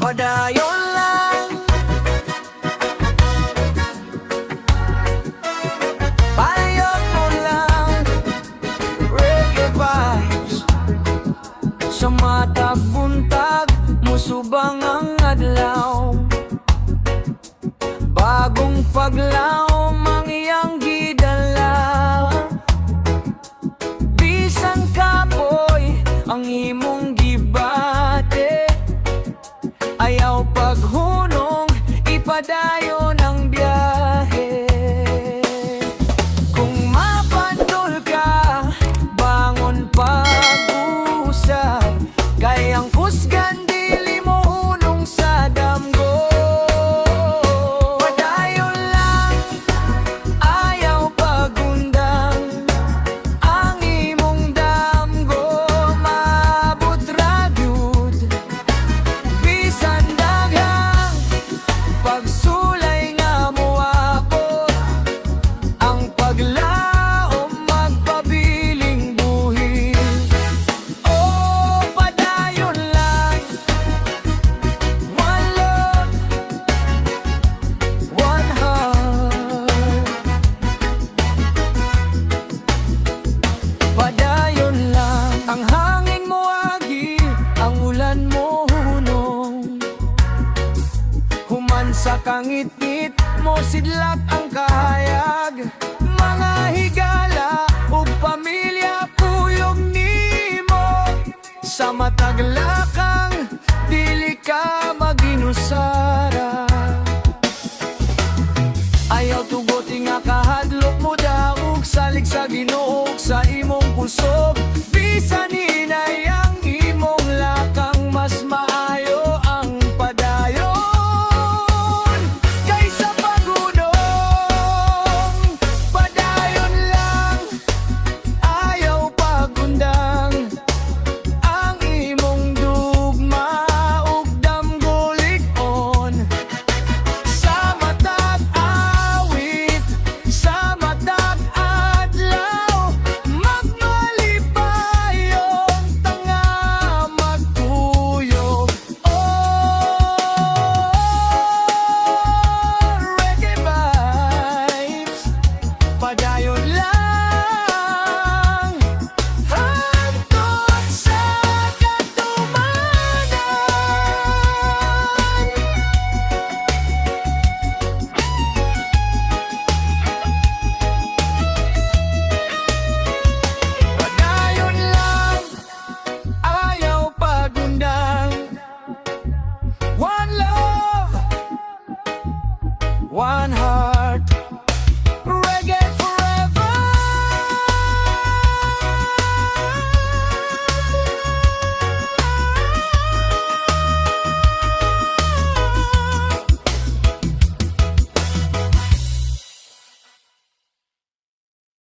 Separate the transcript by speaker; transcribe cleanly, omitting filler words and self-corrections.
Speaker 1: padayon lang. Padayon mo lang. Reggae vibes sa matag buntag, musubang ang adlaw. Bagong paglaw, mangyang gidala. Bisan kapoy ang imong gibate, ayaw paghunong, ipadayon ang biyahe. Kung mapandol ka, bangon pag-usap, kayang kusgan dili mo hunong sa damgo. Padayon lang, ayaw pagundang, ang imong damgo maabot ra gyud. Bisan daghang pagsulay nga moabot, ang paglaom magpabiling buhi. Oh, padayon lang. One love, one heart. Padayon lang. Ang hangin mo agi, ang ulan mo hunong. Human sa kangit-ngit mo sidlak ang kahayag. Mga higala ug pamilya puyog nimo. Sa matag lakang dili ka maginusara. Ayaw tugoti nga kahadlok mo daog, salig sa Ginoo ug sa imong puso. Bisan hinay ang imong lakang, mas maayo ang padayon kaysa pagudong. Padayon lang, ayaw pagundang, ang imong dugma ug damgo-lig-on. Sa matag awit, sa matag adlaw, magmalipayon tanga magtuyog. Oh, reggae vibes, padayon lang, hangtod sa katumanan. Padayon lang, ayaw pagundang. One love, one heart.